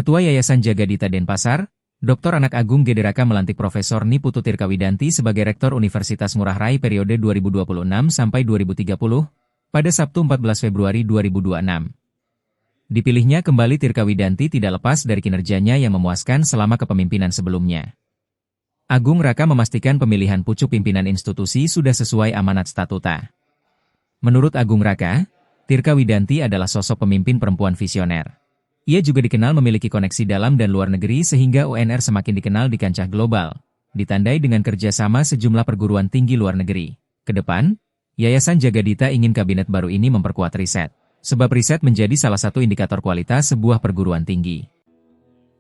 Ketua Yayasan Jagadita Denpasar, Dr. Anak Agung Gede Raka melantik Profesor Niputu Tirkawidanti sebagai Rektor Universitas Ngurah Rai periode 2026 sampai 2030, pada Sabtu 14 Februari 2026. Dipilihnya kembali Tirkawidanti tidak lepas dari kinerjanya yang memuaskan selama kepemimpinan sebelumnya. Agung Raka memastikan pemilihan pucuk pimpinan institusi sudah sesuai amanat statuta. Menurut Agung Raka, Tirkawidanti adalah sosok pemimpin perempuan visioner. Ia juga dikenal memiliki koneksi dalam dan luar negeri sehingga UNR semakin dikenal di kancah global, ditandai dengan kerjasama sejumlah perguruan tinggi luar negeri. Kedepan, Yayasan Jagadita ingin kabinet baru ini memperkuat riset, sebab riset menjadi salah satu indikator kualitas sebuah perguruan tinggi.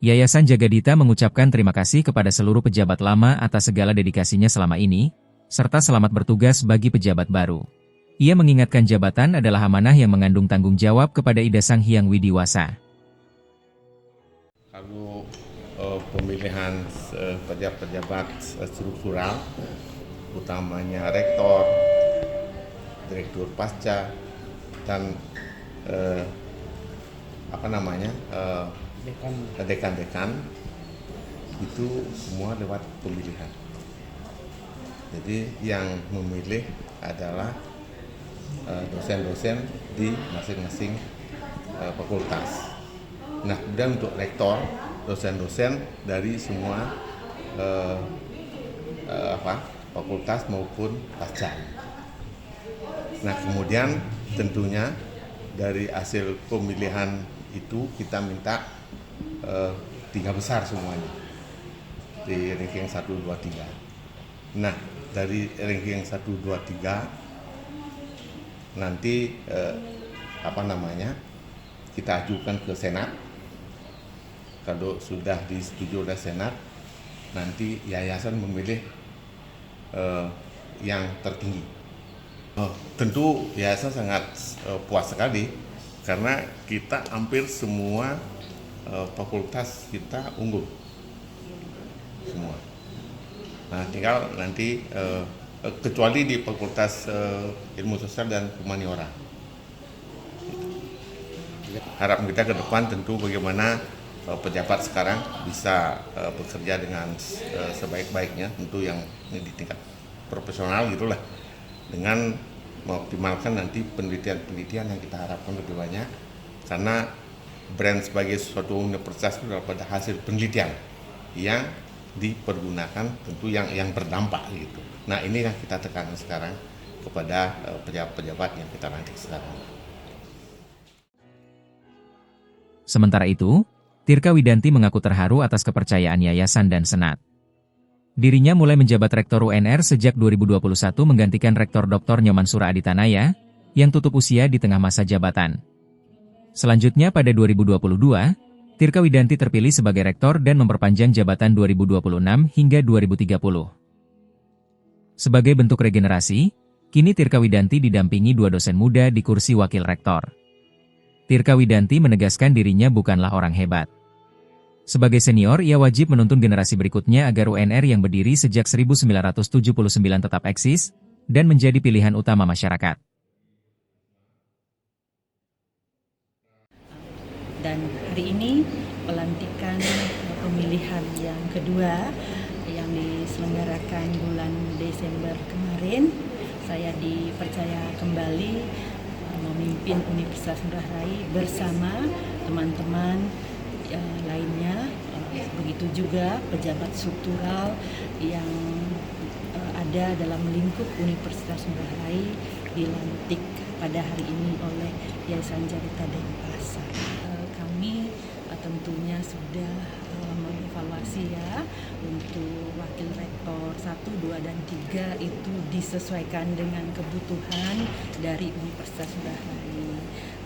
Yayasan Jagadita mengucapkan terima kasih kepada seluruh pejabat lama atas segala dedikasinya selama ini, serta selamat bertugas bagi pejabat baru. Ia mengingatkan jabatan adalah amanah yang mengandung tanggung jawab kepada Ida Sang Hyang Widiwasa. Kalau pemilihan pejabat struktural, utamanya rektor, direktur pasca, dan dekan-dekan, itu semua lewat pemilihan. Jadi yang memilih adalah dosen-dosen di masing-masing fakultas. Nah, kemudian untuk rektor, dosen-dosen dari semua fakultas maupun pasca. Nah, kemudian tentunya dari hasil pemilihan itu kita minta 3 besar semuanya di ranking 1, 2, 3. Nah, dari ranking 1, 2, 3 nanti kita ajukan ke Senat. Kalau sudah disetujui oleh Senat, nanti yayasan memilih yang tertinggi. Tentu yayasan sangat puas sekali karena kita hampir semua fakultas kita unggul semua. Nah, tinggal nanti kecuali di Fakultas Ilmu Sosial dan Humaniora. Harapan kita ke depan tentu bagaimana pejabat sekarang bisa bekerja dengan sebaik-baiknya, tentu yang di tingkat profesional gitulah, dengan mengoptimalkan nanti penelitian-penelitian yang kita harapkan lebih banyak, karena brand sebagai suatu universitas itu adalah pada hasil penelitian yang dipergunakan, tentu yang berdampak gitu. Nah, ini yang kita tekankan sekarang kepada pejabat-pejabat yang kita lantik sekarang. Sementara itu, Tirkawidanti mengaku terharu atas kepercayaan yayasan dan senat. Dirinya mulai menjabat Rektor UNR sejak 2021 menggantikan Rektor Dr. Nyoman Sura Aditanaya, yang tutup usia di tengah masa jabatan. Selanjutnya pada 2022, Tirkawidanti terpilih sebagai Rektor dan memperpanjang jabatan 2026 hingga 2030. Sebagai bentuk regenerasi, kini Tirkawidanti didampingi 2 dosen muda di kursi Wakil Rektor. Tirkawidanti menegaskan dirinya bukanlah orang hebat. Sebagai senior, ia wajib menuntun generasi berikutnya agar UNR yang berdiri sejak 1979 tetap eksis dan menjadi pilihan utama masyarakat. Dan hari ini pelantikan pemilihan yang kedua yang diselenggarakan bulan Desember kemarin, saya dipercaya kembali memimpin Universitas Ngurah Rai bersama teman-teman lainnya, begitu juga pejabat struktural yang ada dalam lingkup Universitas Ngurah Rai dilantik pada hari ini oleh Yayasan Jagadita Denpasar. Kami tentunya sudah mengevaluasi ya, untuk wakil rektor 1, 2, dan 3 itu disesuaikan dengan kebutuhan dari Universitas Ngurah Rai,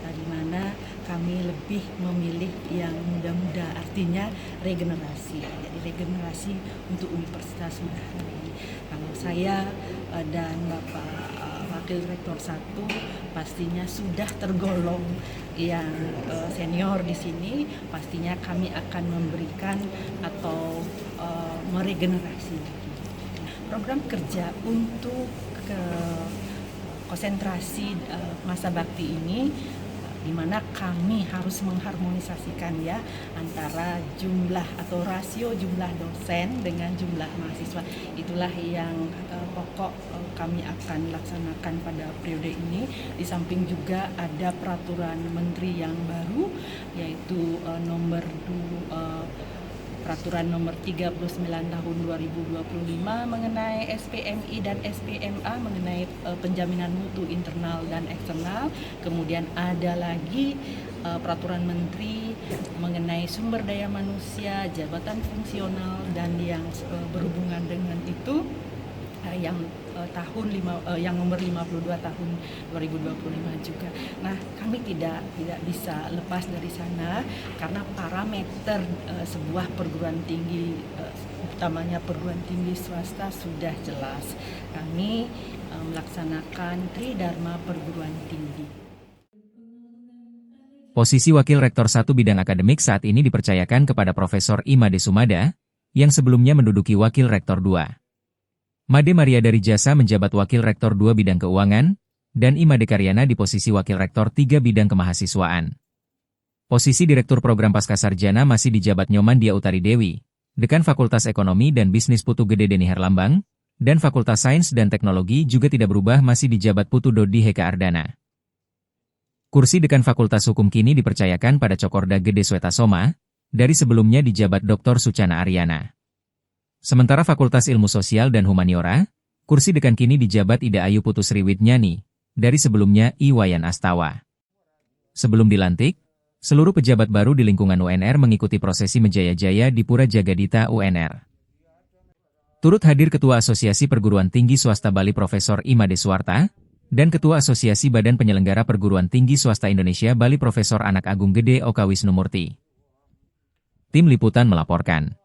di mana kami lebih memilih yang muda-muda, artinya regenerasi. Jadi regenerasi untuk Universitas Ngurah Rai. Kalau saya dan Bapak Wakil Rektor 1 pastinya sudah tergolong yang senior di sini, pastinya kami akan memberikan atau meregenerasi program kerja untuk konsentrasi masa bakti ini. di mana kami harus mengharmonisasikan ya antara jumlah atau rasio jumlah dosen dengan jumlah mahasiswa. Itulah yang pokok kami akan laksanakan pada periode ini. Di samping juga ada peraturan menteri yang baru, yaitu Peraturan nomor 39 tahun 2025 mengenai SPMI dan SPMA mengenai penjaminan mutu internal dan eksternal. Kemudian ada lagi peraturan menteri mengenai sumber daya manusia, jabatan fungsional dan yang berhubungan dengan itu yang nomor 52 tahun 2025 juga. Nah, kami tidak bisa lepas dari sana karena parameter sebuah perguruan tinggi, utamanya perguruan tinggi swasta sudah jelas. Kami melaksanakan Tridharma Perguruan Tinggi. Posisi Wakil Rektor 1 Bidang Akademik saat ini dipercayakan kepada Profesor Imade Sumada, yang sebelumnya menduduki Wakil Rektor 2. Made Maria dari Jasa menjabat Wakil Rektor 2 Bidang Keuangan, dan Imade Karyana di posisi Wakil Rektor 3 Bidang Kemahasiswaan. Posisi Direktur Program Pascasarjana masih dijabat Nyoman Dia Utari Dewi, Dekan Fakultas Ekonomi dan Bisnis Putu Gede Deni Herlambang, dan Fakultas Sains dan Teknologi juga tidak berubah masih dijabat Putu Dodi Heka Ardana. Kursi Dekan Fakultas Hukum kini dipercayakan pada Cokorda Gede Swetasoma, dari sebelumnya dijabat Dr. Sucana Aryana. Sementara Fakultas Ilmu Sosial dan Humaniora, kursi dekan kini dijabat Ida Ayu Putusri Widnyani, dari sebelumnya Iwayan Astawa. Sebelum dilantik, seluruh pejabat baru di lingkungan UNR mengikuti prosesi menjaya-jaya di Pura Jagadita UNR. Turut hadir Ketua Asosiasi Perguruan Tinggi Swasta Bali Profesor Imade Suwarta, dan Ketua Asosiasi Badan Penyelenggara Perguruan Tinggi Swasta Indonesia Bali Profesor Anak Agung Gede Oka Wisnumurti. Tim Liputan melaporkan.